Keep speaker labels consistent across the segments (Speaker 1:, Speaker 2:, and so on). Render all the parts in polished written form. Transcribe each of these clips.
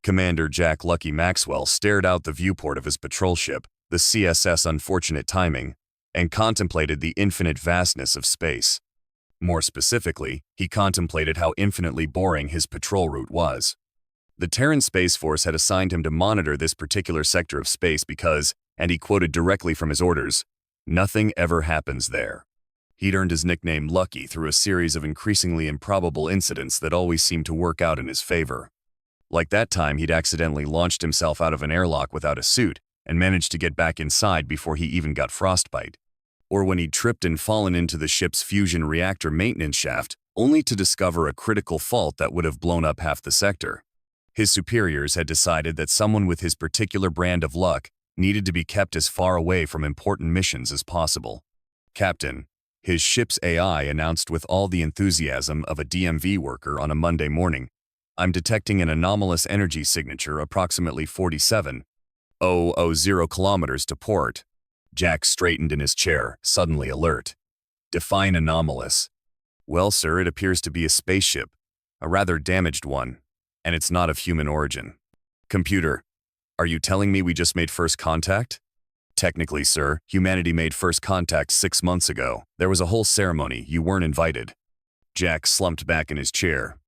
Speaker 1: Commander Jack Lucky Maxwell stared out the viewport of his patrol ship, the CSS Unfortunate Timing, and contemplated the infinite vastness of space. More specifically, he contemplated how infinitely boring his patrol route was. The Terran Space Force had assigned him to monitor this particular sector of space because, and he quoted directly from his orders, "Nothing ever happens there." He'd earned his nickname Lucky through a series of increasingly improbable incidents that always seemed to work out in his favor. Like that time he'd accidentally launched himself out of an airlock without a suit and managed to get back inside before he even got frostbite. Or when he'd tripped and fallen into the ship's fusion reactor maintenance shaft, only to discover a critical fault that would have blown up half the sector. His superiors had decided that someone with his particular brand of luck needed to be kept as far away from important missions as possible. "Captain," his ship's AI announced with all the enthusiasm of a DMV worker on a Monday morning, "I'm detecting an anomalous energy signature approximately 47,000 kilometers to port." Jack straightened in his chair, suddenly alert. "Define anomalous." "Well, sir, it appears to be a spaceship, a rather damaged one, and it's not of human origin." "Computer, are you telling me we just made first contact?" "Technically, sir, humanity made first contact 6 months ago. There was a whole ceremony. You weren't invited." Jack slumped back in his chair.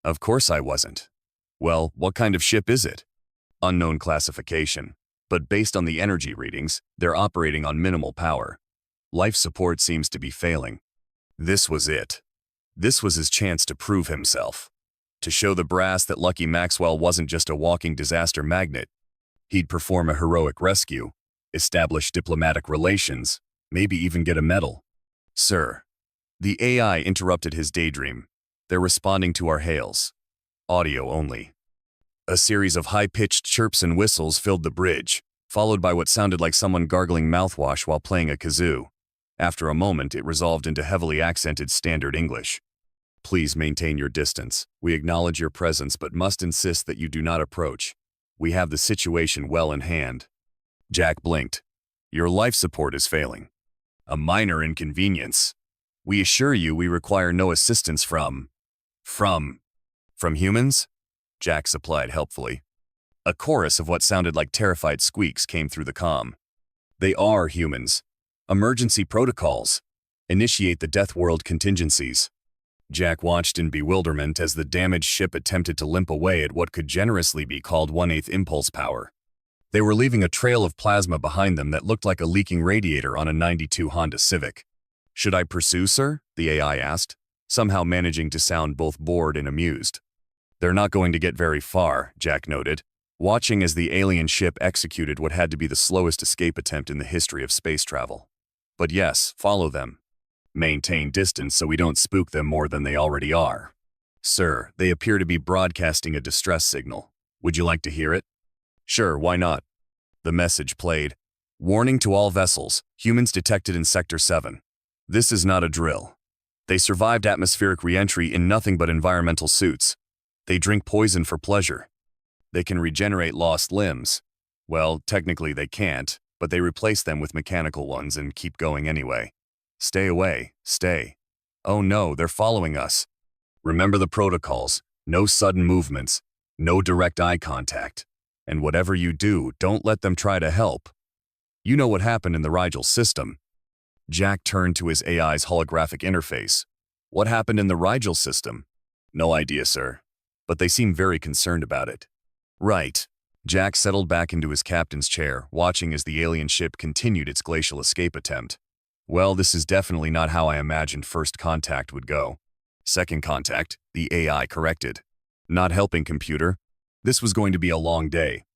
Speaker 1: "Of course I wasn't." "Well, what kind of ship is it?" "Unknown classification. But based on the energy readings, they're operating on minimal power. Life support seems to be failing." This was it. This was his chance to prove himself. To show the brass that Lucky Maxwell wasn't just a walking disaster magnet. He'd perform a heroic rescue, establish diplomatic relations, maybe even get a medal. "Sir." The AI interrupted his daydream. "They're responding to our hails. Audio only." A series of high-pitched chirps and whistles filled the bridge, followed by what sounded like someone gargling mouthwash while playing a kazoo. After a moment, it resolved into heavily accented standard English. "Please maintain your distance. We acknowledge your presence but must insist that you do not approach. We have the situation well in hand." Jack blinked. "Your life support is failing." "A minor inconvenience. We assure you we require no assistance from humans?" Jack supplied helpfully. A chorus of what sounded like terrified squeaks came through the comm. "They are humans. Emergency protocols. Initiate the Death World contingencies." Jack watched in bewilderment as the damaged ship attempted to limp away at what could generously be called 1/8 impulse power. They were leaving a trail of plasma behind them that looked like a leaking radiator on a '92 Honda Civic. "Should I pursue, sir?" the AI asked, somehow managing to sound both bored and amused. "They're not going to get very far," Jack noted, watching as the alien ship executed what had to be the slowest escape attempt in the history of space travel. "But yes, follow them. Maintain distance so we don't spook them more than they already are." "Sir, they appear to be broadcasting a distress signal. Would you like to hear it?" "Sure, why not?" The message played. "Warning to all vessels, humans detected in Sector 7. This is not a drill. They survived atmospheric re-entry in nothing but environmental suits. They drink poison for pleasure. They can regenerate lost limbs. Well, technically they can't, but they replace them with mechanical ones and keep going anyway. Stay away, stay. Oh no, they're following us. Remember the protocols. No sudden movements, no direct eye contact. And whatever you do, don't let them try to help. You know what happened in the Rigel system." Jack turned to his AI's holographic interface. "What happened in the Rigel system?" "No idea, sir. But they seem very concerned about it." "Right." Jack settled back into his captain's chair, watching as the alien ship continued its glacial escape attempt. "Well, this is definitely not how I imagined first contact would go." "Second contact," the AI corrected. "Not helping, computer. This was going to be a long day.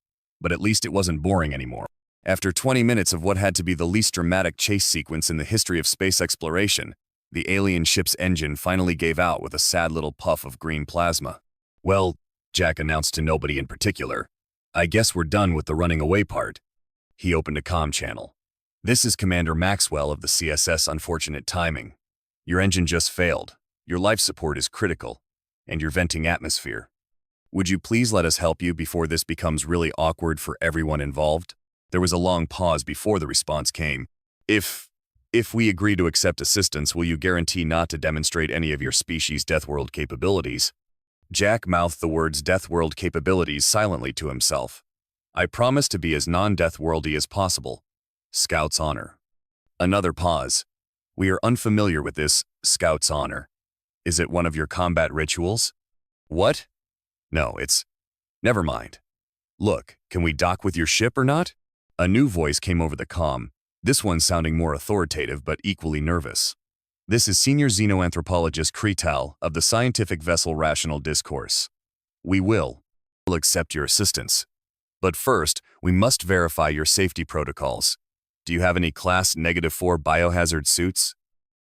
Speaker 1: But at least it wasn't boring anymore." After 20 minutes of what had to be the least dramatic chase sequence in the history of space exploration, the alien ship's engine finally gave out with a sad little puff of green plasma. "Well," Jack announced to nobody in particular, "I guess we're done with the running away part." He opened a comm channel. "This is Commander Maxwell of the CSS Unfortunate Timing. Your engine just failed. Your life support is critical, and you're venting atmosphere. Would you please let us help you before this becomes really awkward for everyone involved?" There was a long pause before the response came. If we agree to accept assistance, will you guarantee not to demonstrate any of your species' Death World capabilities?" Jack mouthed the words Death World capabilities silently to himself. I promise to be as non-Death Worldy as possible. Scout's honor. Another pause. We are unfamiliar with this Scout's honor. Is it one of your combat rituals? What? No, it's... Never mind. Look, can we dock with your ship or not? A new voice came over the comm, this one sounding more authoritative but equally nervous. This is Senior Xenoanthropologist Kretal of the Scientific Vessel Rational Discourse. We will accept your assistance. But first, we must verify your safety protocols. Do you have any Class -4 biohazard suits?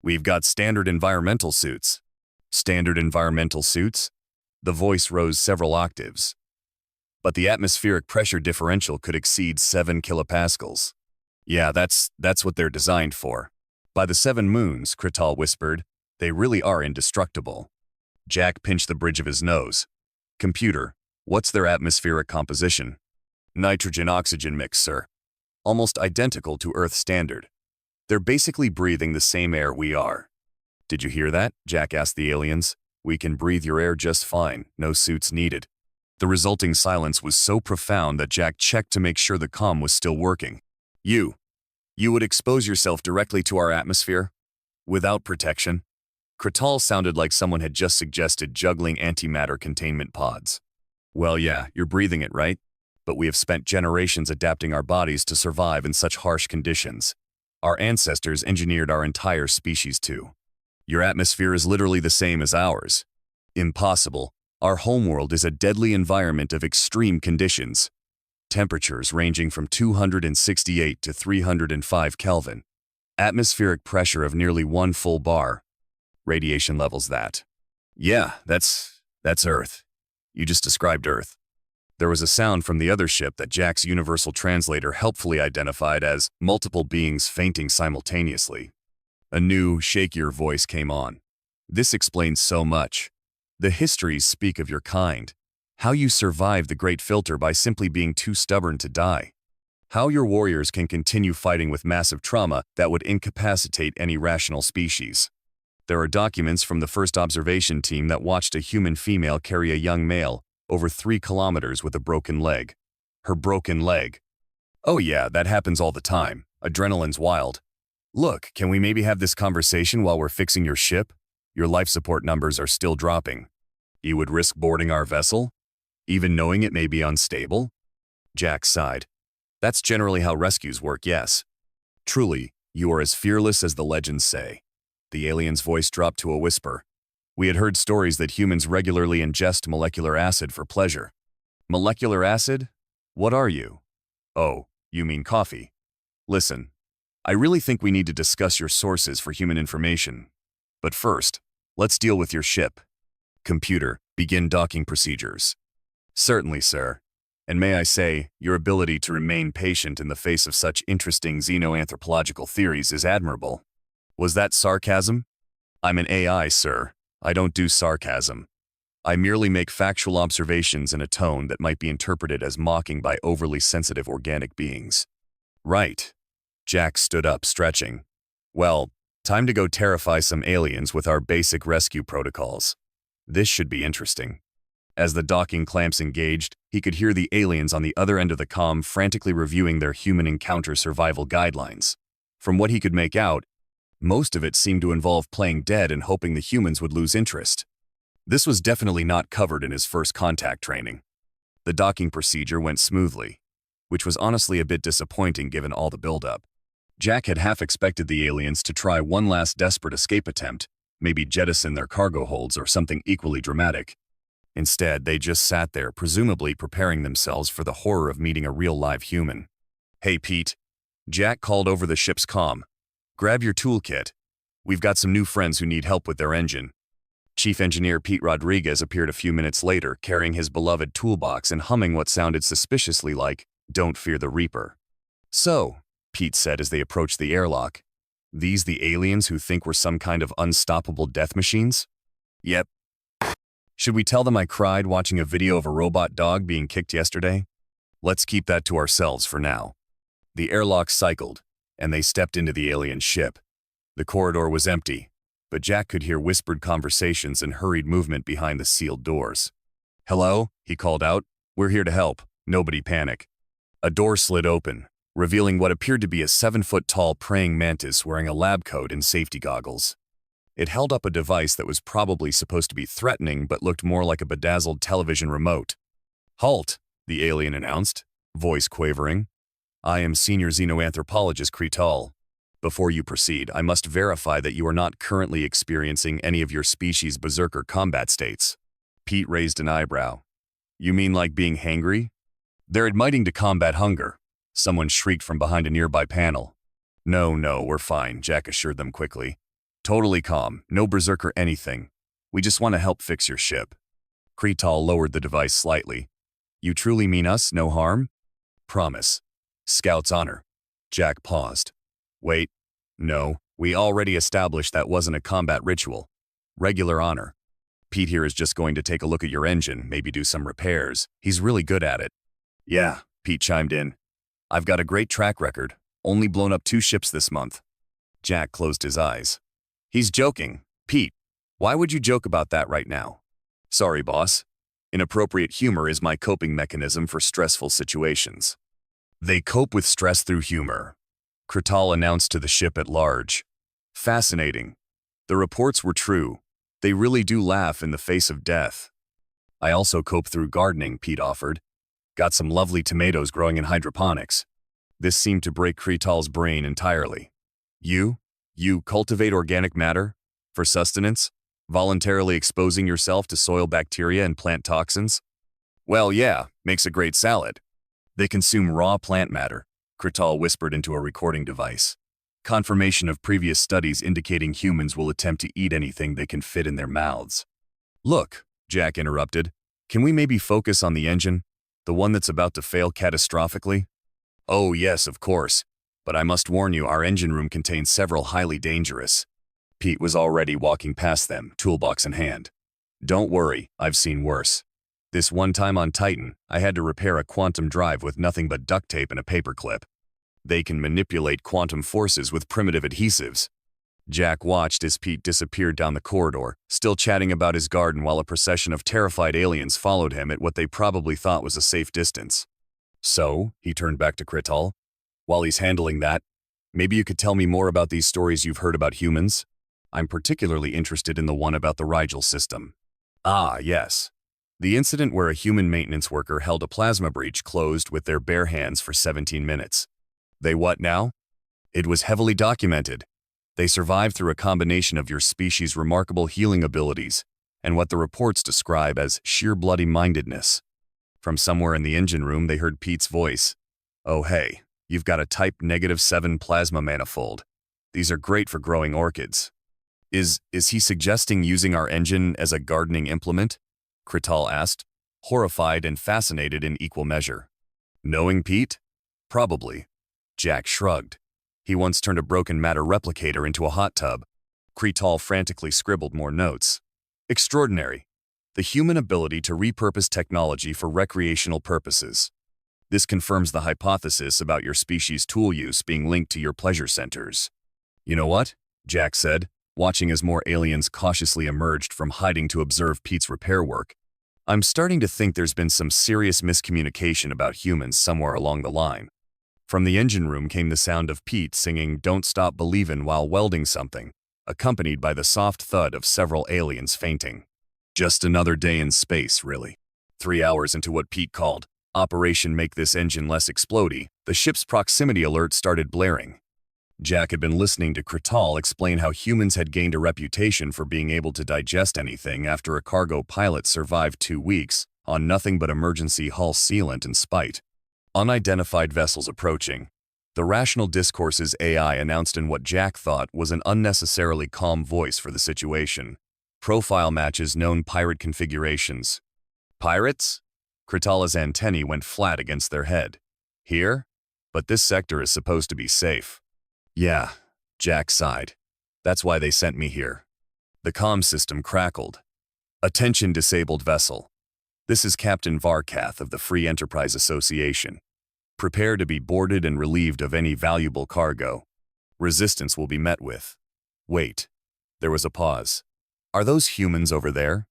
Speaker 1: We've got standard environmental suits. Standard environmental suits? The voice rose several octaves. But the atmospheric pressure differential could exceed 7 kilopascals. Yeah, that's what they're designed for. By the 7 moons, Kretal whispered, they really are indestructible. Jack pinched the bridge of his nose. Computer, what's their atmospheric composition? Nitrogen-oxygen mix, sir. Almost identical to Earth standard. They're basically breathing the same air we are. Did you hear that? Jack asked the aliens. We can breathe your air just fine, no suits needed. The resulting silence was so profound that Jack checked to make sure the comm was still working. You would expose yourself directly to our atmosphere? Without protection? Kretal sounded like someone had just suggested juggling antimatter containment pods. Well, yeah, you're breathing it, right? But we have spent generations adapting our bodies to survive in such harsh conditions. Our ancestors engineered our entire species to. Your atmosphere is literally the same as ours. Impossible. Our homeworld is a deadly environment of extreme conditions. Temperatures ranging from 268 to 305 Kelvin. Atmospheric pressure of nearly 1 full bar. Radiation levels that. Yeah, that's Earth. You just described Earth. There was a sound from the other ship that Jack's universal translator helpfully identified as multiple beings fainting simultaneously. A new, shakier voice came on. This explains so much. The histories speak of your kind. How you survived the Great Filter by simply being too stubborn to die. How your warriors can continue fighting with massive trauma that would incapacitate any rational species. There are documents from the first observation team that watched a human female carry a young male over 3 kilometers with a broken leg. Her broken leg. Oh yeah, that happens all the time. Adrenaline's wild. Look, can we maybe have this conversation while we're fixing your ship? Your life support numbers are still dropping. You would risk boarding our vessel? Even knowing it may be unstable? Jack sighed. That's generally how rescues work, yes. Truly, you are as fearless as the legends say. The alien's voice dropped to a whisper. We had heard stories that humans regularly ingest molecular acid for pleasure. Molecular acid? What are you? Oh, you mean coffee. Listen, I really think we need to discuss your sources for human information. But first, let's deal with your ship. Computer, begin docking procedures. Certainly, sir. And may I say, your ability to remain patient in the face of such interesting xenoanthropological theories is admirable. Was that sarcasm? I'm an AI, sir. I don't do sarcasm. I merely make factual observations in a tone that might be interpreted as mocking by overly sensitive organic beings. Right. Jack stood up, stretching. Well, time to go terrify some aliens with our basic rescue protocols. This should be interesting. As the docking clamps engaged, he could hear the aliens on the other end of the comm frantically reviewing their human encounter survival guidelines. From what he could make out, most of it seemed to involve playing dead and hoping the humans would lose interest. This was definitely not covered in his first contact training. The docking procedure went smoothly, which was honestly a bit disappointing given all the buildup. Jack had half expected the aliens to try one last desperate escape attempt, maybe jettison their cargo holds or something equally dramatic. Instead, they just sat there, presumably preparing themselves for the horror of meeting a real live human. Hey, Pete. Jack called over the ship's comm. Grab your toolkit. We've got some new friends who need help with their engine. Chief Engineer Pete Rodriguez appeared a few minutes later, carrying his beloved toolbox and humming what sounded suspiciously like, "Don't Fear the Reaper." So, Pete said as they approached the airlock, these the aliens who think we're some kind of unstoppable death machines? Yep. Should we tell them I cried watching a video of a robot dog being kicked yesterday? Let's keep that to ourselves for now. The airlock cycled, and they stepped into the alien ship. The corridor was empty. but Jack could hear whispered conversations and hurried movement behind the sealed doors. "Hello?" he called out. "We're here to help. Nobody panic." A door slid open, revealing what appeared to be a 7-foot-tall praying mantis wearing a lab coat and safety goggles. It held up a device that was probably supposed to be threatening but looked more like a bedazzled television remote. "Halt," the alien announced, voice quavering. "I am senior xenoanthropologist Cretal. Before you proceed, I must verify that you are not currently experiencing any of your species' berserker combat states." Pete raised an eyebrow. "You mean like being hangry?" "They're admitting to combat hunger," someone shrieked from behind a nearby panel. No, we're fine," Jack assured them quickly. "Totally calm, no berserker anything. We just want to help fix your ship." Cretal lowered the device slightly. "You truly mean us, no harm?" "Promise. Scout's honor." Jack paused. "Wait. No, we already established that wasn't a combat ritual. Regular honor. Pete here is just going to take a look at your engine, maybe do some repairs. He's really good at it." "Yeah," Pete chimed in. "I've got a great track record. Only blown up 2 ships this month." Jack closed his eyes. "He's joking. Pete, why would you joke about that right now?" "Sorry, boss. Inappropriate humor is my coping mechanism for stressful situations." "They cope with stress through humor," Cretal announced to the ship at large. "Fascinating. The reports were true. They really do laugh in the face of death." "I also cope through gardening," Pete offered. "Got some lovely tomatoes growing in hydroponics." This seemed to break Cretal's brain entirely. You cultivate organic matter? For sustenance? Voluntarily exposing yourself to soil bacteria and plant toxins? "Well, yeah, makes a great salad." "They consume raw plant matter," Cretal whispered into a recording device. "Confirmation of previous studies indicating humans will attempt to eat anything they can fit in their mouths." "Look," Jack interrupted, "can we maybe focus on the engine? The one that's about to fail catastrophically?" "Oh yes, of course. But I must warn you, our engine room contains several highly dangerous." Pete was already walking past them, toolbox in hand. "Don't worry, I've seen worse. This one time on Titan, I had to repair a quantum drive with nothing but duct tape and a paperclip. They can manipulate quantum forces with primitive adhesives." Jack watched as Pete disappeared down the corridor, still chatting about his garden while a procession of terrified aliens followed him at what they probably thought was a safe distance. "So," he turned back to Cretal, "while he's handling that, maybe you could tell me more about these stories you've heard about humans? I'm particularly interested in the one about the Rigel system." "Ah, yes. The incident where a human maintenance worker held a plasma breach closed with their bare hands for 17 minutes. They what now? It was heavily documented. They survived through a combination of your species' remarkable healing abilities and what the reports describe as sheer bloody-mindedness." From somewhere in the engine room, they heard Pete's voice. "Oh hey, you've got a type -7 plasma manifold. These are great for growing orchids." Is he suggesting using our engine as a gardening implement?" Cretal asked, horrified and fascinated in equal measure. "Knowing Pete? Probably." Jack shrugged. "He once turned a broken matter replicator into a hot tub." Cretal frantically scribbled more notes. "Extraordinary. The human ability to repurpose technology for recreational purposes. This confirms the hypothesis about your species' tool use being linked to your pleasure centers." "You know what?" Jack said, watching as more aliens cautiously emerged from hiding to observe Pete's repair work. "I'm starting to think there's been some serious miscommunication about humans somewhere along the line." From the engine room came the sound of Pete singing "Don't Stop Believin' while welding something, accompanied by the soft thud of several aliens fainting. Just another day in space, really. 3 hours into what Pete called Operation Make This Engine Less Explodey, the ship's proximity alert started blaring. Jack had been listening to Cretal explain how humans had gained a reputation for being able to digest anything after a cargo pilot survived 2 weeks on nothing but emergency hull sealant and spite. Unidentified vessels approaching. The Rational Discourse's AI announced in what Jack thought was an unnecessarily calm voice for the situation. Profile matches known pirate configurations. "Pirates?" Cretala's antennae went flat against their head. "Here? But this sector is supposed to be safe." "Yeah," Jack sighed. "That's why they sent me here." The comm system crackled. "Attention disabled vessel. This is Captain Varkath of the Free Enterprise Association. Prepare to be boarded and relieved of any valuable cargo. Resistance will be met with. Wait. There was a pause. Are those humans over there?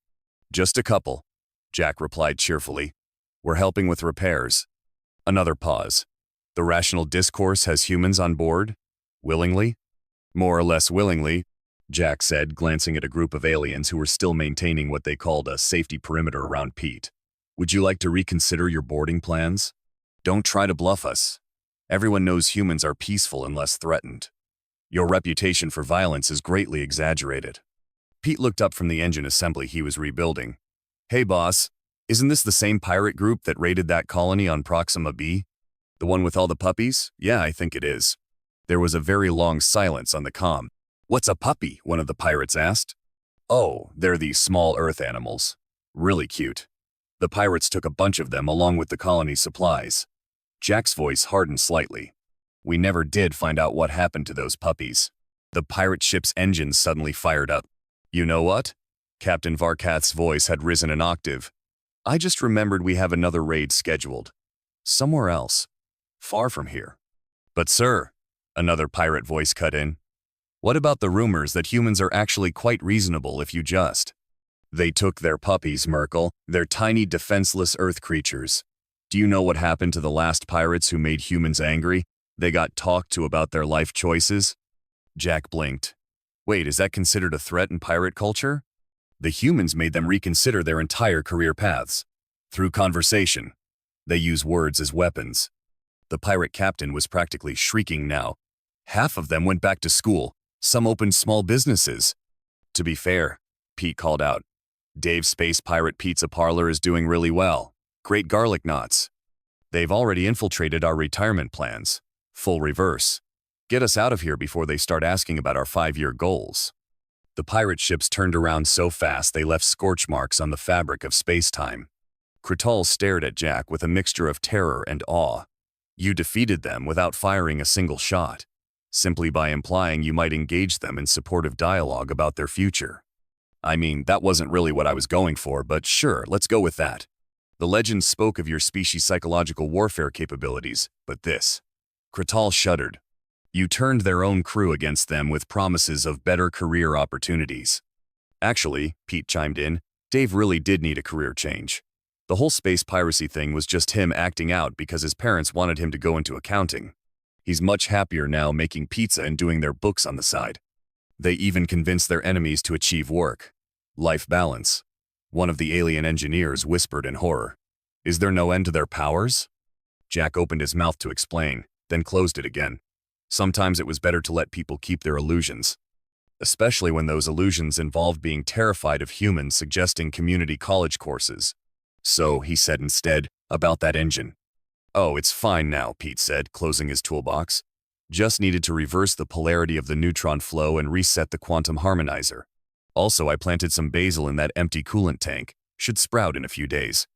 Speaker 1: Just a couple, Jack replied cheerfully. We're helping with repairs. Another pause. The rational discourse has humans on board? Willingly? More or less willingly, Jack said, glancing at a group of aliens who were still maintaining what they called a safety perimeter around Pete. Would you like to reconsider your boarding plans? Don't try to bluff us. Everyone knows humans are peaceful unless threatened. Your reputation for violence is greatly exaggerated. Pete looked up from the engine assembly he was rebuilding. Hey boss, isn't this the same pirate group that raided that colony on Proxima B? The one with all the puppies? Yeah, I think it is. There was a very long silence on the comm. What's a puppy? One of the pirates asked. Oh, they're these small earth animals. Really cute. The pirates took a bunch of them along with the colony's supplies. Jack's voice hardened slightly. We never did find out what happened to those puppies. The pirate ship's engines suddenly fired up. You know what? Captain Varkath's voice had risen an octave. I just remembered we have another raid scheduled. Somewhere else. Far from here. But sir, another pirate voice cut in. What about the rumors that humans are actually quite reasonable if you just... They took their puppies, Merkel. They're tiny defenseless earth creatures. Do you know what happened to the last pirates who made humans angry? They got talked to about their life choices? Jack blinked. Wait, is that considered a threat in pirate culture? The humans made them reconsider their entire career paths. Through conversation. They use words as weapons. The pirate captain was practically shrieking now. Half of them went back to school. Some opened small businesses. To be fair, Pete called out. Dave's Space Pirate Pizza Parlor is doing really well. Great garlic knots. They've already infiltrated our retirement plans. Full reverse. Get us out of here before they start asking about our 5-year goals. The pirate ships turned around so fast they left scorch marks on the fabric of space-time. Krital stared at Jack with a mixture of terror and awe. You defeated them without firing a single shot, simply by implying you might engage them in supportive dialogue about their future. I mean, that wasn't really what I was going for, but sure, let's go with that. The legends spoke of your species' psychological warfare capabilities, but this... Krital shuddered. You turned their own crew against them with promises of better career opportunities. Actually, Pete chimed in, Dave really did need a career change. The whole space piracy thing was just him acting out because his parents wanted him to go into accounting. He's much happier now making pizza and doing their books on the side. They even convinced their enemies to achieve work. Life balance. One of the alien engineers whispered in horror. Is there no end to their powers? Jack opened his mouth to explain, then closed it again. Sometimes it was better to let people keep their illusions. Especially when those illusions involved being terrified of humans suggesting community college courses. So, he said instead, about that engine. Oh, it's fine now, Pete said, closing his toolbox. Just needed to reverse the polarity of the neutron flow and reset the quantum harmonizer. Also, I planted some basil in that empty coolant tank. Should sprout in a few days.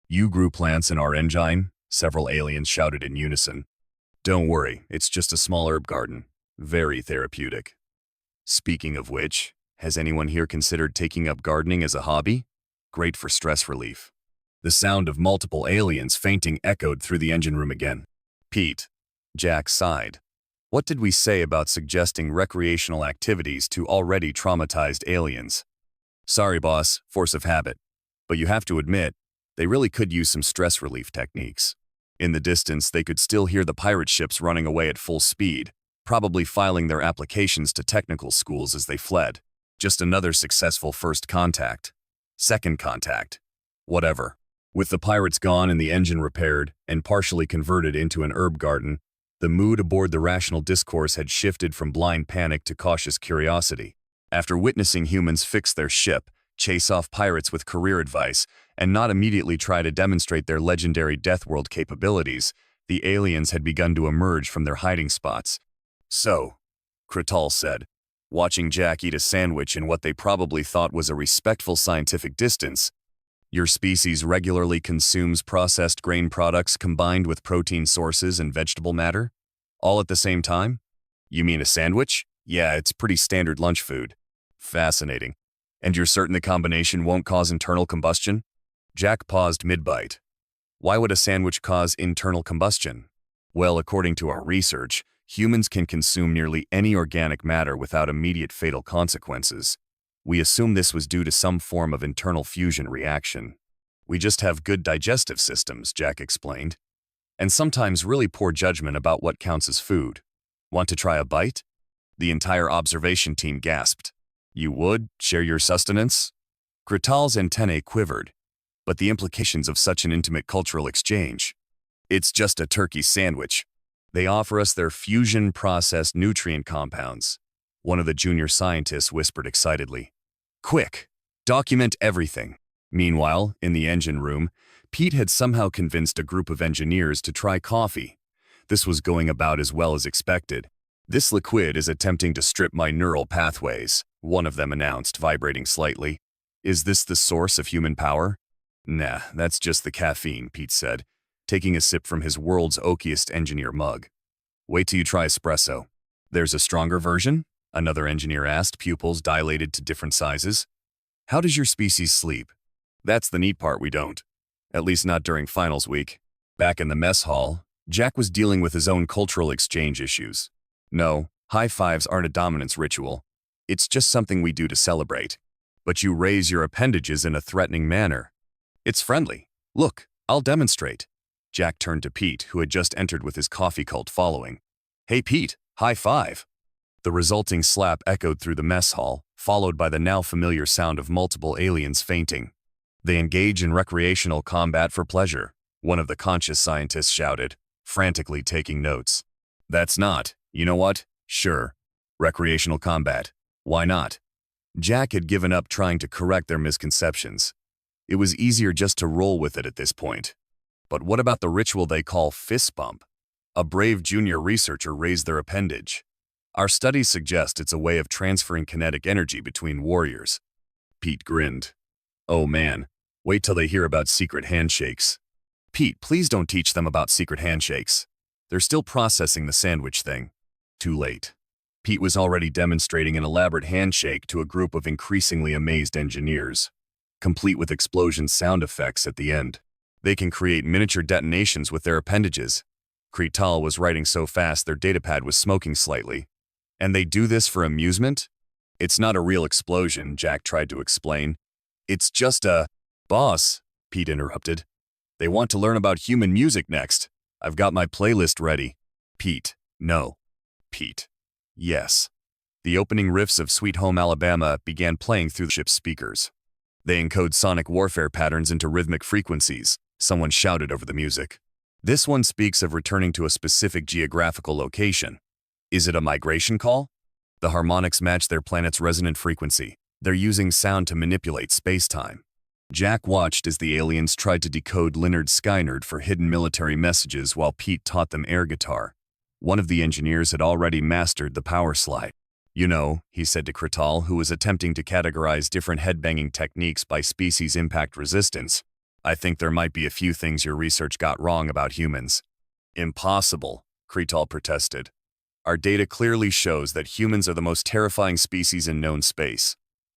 Speaker 1: You grew plants in our engine? Several aliens shouted in unison. Don't worry, it's just a small herb garden. Very therapeutic. Speaking of which, has anyone here considered taking up gardening as a hobby? Great for stress relief. The sound of multiple aliens fainting echoed through the engine room again. Pete, Jack sighed. What did we say about suggesting recreational activities to already traumatized aliens? Sorry, boss, force of habit. But you have to admit, they really could use some stress relief techniques. In the distance, they could still hear the pirate ships running away at full speed, probably filing their applications to technical schools as they fled. Just another successful first contact. Second contact. Whatever. With the pirates gone and the engine repaired and partially converted into an herb garden, the mood aboard the rational discourse had shifted from blind panic to cautious curiosity. After witnessing humans fix their ship, chase off pirates with career advice, and not immediately try to demonstrate their legendary Death World capabilities, the aliens had begun to emerge from their hiding spots. So, Krital said, watching Jack eat a sandwich in what they probably thought was a respectful scientific distance, your species regularly consumes processed grain products combined with protein sources and vegetable matter? All at the same time? You mean a sandwich? Yeah, it's pretty standard lunch food. Fascinating. And you're certain the combination won't cause internal combustion? Jack paused mid-bite. Why would a sandwich cause internal combustion? Well, according to our research, Humans can consume nearly any organic matter without immediate fatal consequences. We assume this was due to some form of internal fusion reaction. We just have good digestive systems, Jack explained, and sometimes really poor judgment about what counts as food. Want to try a bite? The entire observation team gasped. You would share your sustenance? Krital's antennae quivered, but the implications of such an intimate cultural exchange. It's just a turkey sandwich. They offer us their fusion-processed nutrient compounds, one of the junior scientists whispered excitedly. Quick, document everything. Meanwhile, in the engine room, Pete had somehow convinced a group of engineers to try coffee. This was going about as well as expected. This liquid is attempting to strip my neural pathways, one of them announced, vibrating slightly. Is this the source of human power? Nah, that's just the caffeine, Pete said, taking a sip from his world's oakiest engineer mug. Wait till you try espresso. There's a stronger version? Another engineer asked, pupils dilated to different sizes. How does your species sleep? That's the neat part, we don't. At least not during finals week. Back in the mess hall, Jack was dealing with his own cultural exchange issues. No, high fives aren't a dominance ritual. It's just something we do to celebrate. But you raise your appendages in a threatening manner. It's friendly. Look, I'll demonstrate. Jack turned to Pete, who had just entered with his coffee cult following. Hey Pete, high five. The resulting slap echoed through the mess hall, followed by the now familiar sound of multiple aliens fainting. They engage in recreational combat for pleasure, one of the conscious scientists shouted, frantically taking notes. That's not, you know what? Sure. Recreational combat. Why not? Jack had given up trying to correct their misconceptions. It was easier just to roll with it at this point. But what about the ritual they call fist bump? A brave junior researcher raised their appendage. Our studies suggest it's a way of transferring kinetic energy between warriors. Pete grinned. Oh man, wait till they hear about secret handshakes. Pete, please don't teach them about secret handshakes. They're still processing the sandwich thing. Too late. Pete was already demonstrating an elaborate handshake to a group of increasingly amazed engineers, complete with explosion sound effects at the end. They can create miniature detonations with their appendages. Krital was writing so fast their datapad was smoking slightly. And they do this for amusement? It's not a real explosion, Jack tried to explain. It's just a… Boss, Pete interrupted. They want to learn about human music next. I've got my playlist ready. Pete, no. Pete, yes. The opening riffs of Sweet Home Alabama began playing through the ship's speakers. They encode sonic warfare patterns into rhythmic frequencies, someone shouted over the music. This one speaks of returning to a specific geographical location. Is it a migration call? The harmonics match their planet's resonant frequency. They're using sound to manipulate space-time. Jack watched as the aliens tried to decode Leonard Skynyrd for hidden military messages while Pete taught them air guitar. One of the engineers had already mastered the power slide. You know, he said to Krital, who was attempting to categorize different headbanging techniques by species impact resistance, I think there might be a few things your research got wrong about humans. Impossible, Krital protested. Our data clearly shows that humans are the most terrifying species in known space.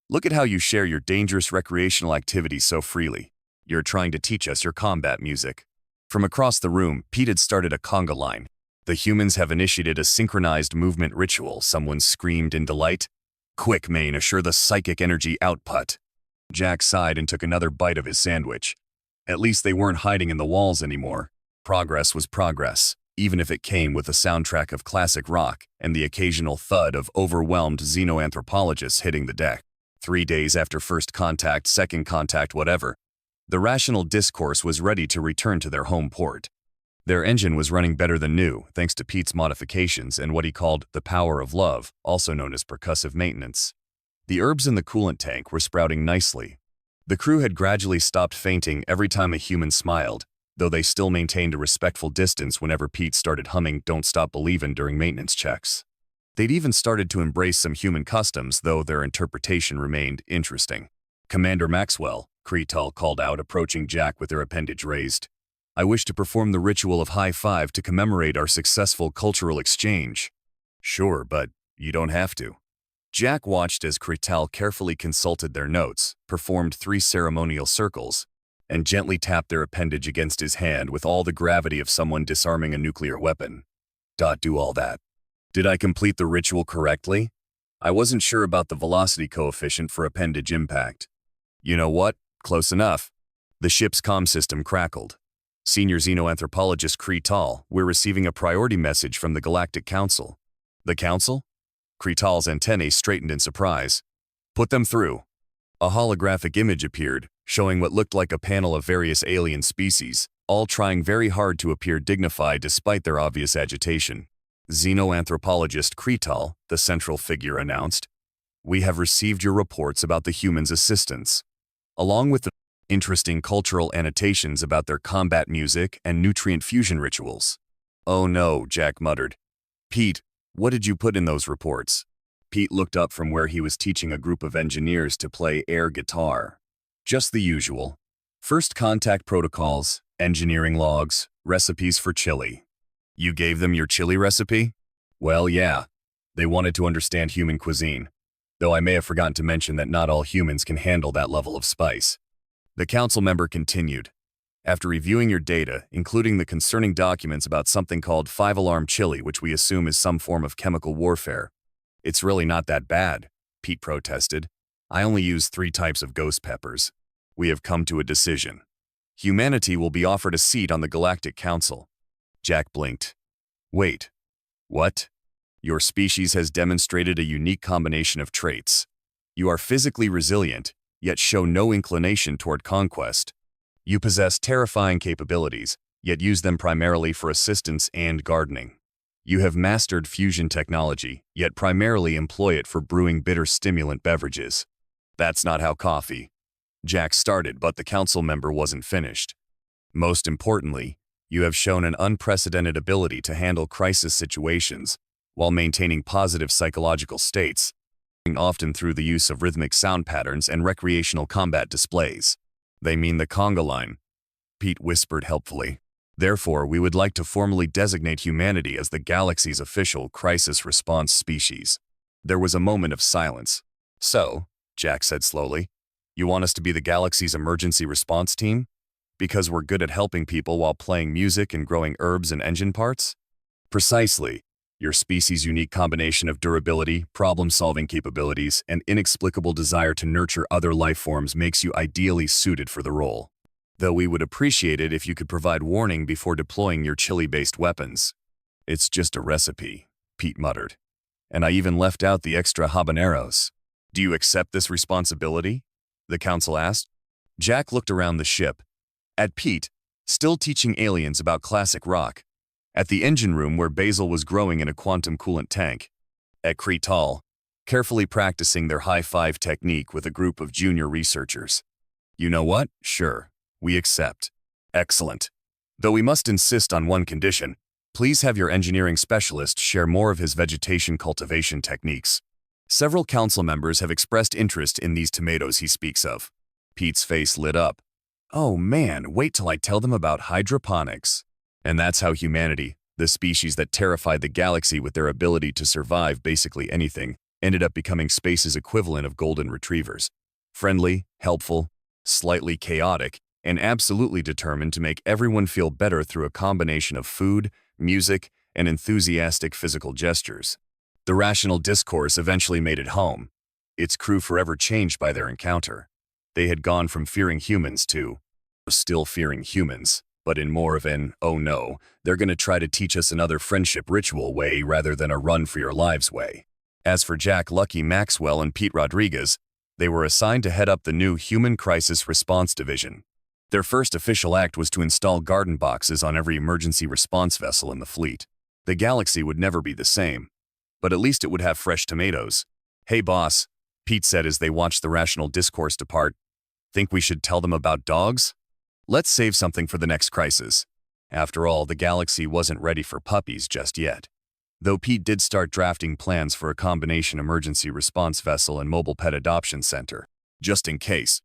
Speaker 1: Look at how you share your dangerous recreational activities so freely. You're trying to teach us your combat music. From across the room, Pete had started a conga line. The humans have initiated a synchronized movement ritual, someone screamed in delight. Quick, Maine, assure the psychic energy output. Jack sighed and took another bite of his sandwich. At least they weren't hiding in the walls anymore. Progress was progress, even if it came with a soundtrack of classic rock and the occasional thud of overwhelmed xenoanthropologists hitting the deck. 3 days after first contact, second contact, whatever, the rational discourse was ready to return to their home port. Their engine was running better than new, thanks to Pete's modifications and what he called the power of love, also known as percussive maintenance. The herbs in the coolant tank were sprouting nicely. The crew had gradually stopped fainting every time a human smiled, though they still maintained a respectful distance whenever Pete started humming Don't Stop Believin' during maintenance checks. They'd even started to embrace some human customs, though their interpretation remained interesting. Commander Maxwell, Krital called out, approaching Jack with their appendage raised. I wish to perform the ritual of high five to commemorate our successful cultural exchange. Sure, but you don't have to. Jack watched as Krital carefully consulted their notes, performed 3 ceremonial circles, and gently tapped their appendage against his hand with all the gravity of someone disarming a nuclear weapon. Do all that. Did I complete the ritual correctly? I wasn't sure about the velocity coefficient for appendage impact. You know what? Close enough. The ship's comm system crackled. Senior xenoanthropologist Kretal, we're receiving a priority message from the Galactic Council. The Council? Kretal's antennae straightened in surprise. Put them through. A holographic image appeared, showing what looked like a panel of various alien species, all trying very hard to appear dignified despite their obvious agitation. Xenoanthropologist Kretal, the central figure, announced, "We have received your reports about the humans' assistance, along with the interesting cultural annotations about their combat music and nutrient fusion rituals." "Oh no," Jack muttered. "Pete, what did you put in those reports?" Pete looked up from where he was teaching a group of engineers to play air guitar. "Just the usual. First contact protocols, engineering logs, recipes for chili." "You gave them your chili recipe?" "Well, yeah. They wanted to understand human cuisine, though I may have forgotten to mention that not all humans can handle that level of spice." The council member continued, "After reviewing your data, including the concerning documents about something called 5-alarm chili, which we assume is some form of chemical warfare." "It's really not that bad," Pete protested. "I only use 3 types of ghost peppers. We have come to a decision. Humanity will be offered a seat on the Galactic Council." Jack blinked. "Wait. What? Your species has demonstrated a unique combination of traits. You are physically resilient, yet show no inclination toward conquest. You possess terrifying capabilities, yet use them primarily for assistance and gardening. You have mastered fusion technology, yet primarily employ it for brewing bitter stimulant beverages. That's not how coffee." Jack started, but the council member wasn't finished. "Most importantly, you have shown an unprecedented ability to handle crisis situations while maintaining positive psychological states, often through the use of rhythmic sound patterns and recreational combat displays." "They mean the conga line," Pete whispered helpfully. "Therefore, we would like to formally designate humanity as the galaxy's official crisis response species." There was a moment of silence. "So," Jack said slowly, "you want us to be the galaxy's emergency response team? Because we're good at helping people while playing music and growing herbs and engine parts?" "Precisely. Your species' unique combination of durability, problem-solving capabilities, and inexplicable desire to nurture other life forms makes you ideally suited for the role. Though we would appreciate it if you could provide warning before deploying your chili-based weapons." "It's just a recipe," Pete muttered. "And I even left out the extra habaneros." "Do you accept this responsibility?" the council asked. Jack looked around the ship, at Pete, still teaching aliens about classic rock, at the engine room where Basil was growing in a quantum coolant tank, at Kretal, carefully practicing their high-five technique with a group of junior researchers. "You know what? Sure. We accept." "Excellent. Though we must insist on one condition. Please have your engineering specialist share more of his vegetation cultivation techniques. Several council members have expressed interest in these tomatoes he speaks of." Pete's face lit up. "Oh man, wait till I tell them about hydroponics." And that's how humanity, the species that terrified the galaxy with their ability to survive basically anything, ended up becoming space's equivalent of golden retrievers. Friendly, helpful, slightly chaotic, and absolutely determined to make everyone feel better through a combination of food, music, and enthusiastic physical gestures. The rational discourse eventually made it home, its crew forever changed by their encounter. They had gone from fearing humans to still fearing humans, but in more of an, "oh no, they're gonna try to teach us another friendship ritual" way rather than a run for your lives way. As for Jack Lucky Maxwell and Pete Rodriguez, they were assigned to head up the new Human Crisis Response Division. Their first official act was to install garden boxes on every emergency response vessel in the fleet. The galaxy would never be the same, but at least it would have fresh tomatoes. "Hey boss," Pete said as they watched the rational discourse depart, "think we should tell them about dogs? Let's save something for the next crisis." After all, the galaxy wasn't ready for puppies just yet. Though Pete did start drafting plans for a combination emergency response vessel and mobile pet adoption center, just in case.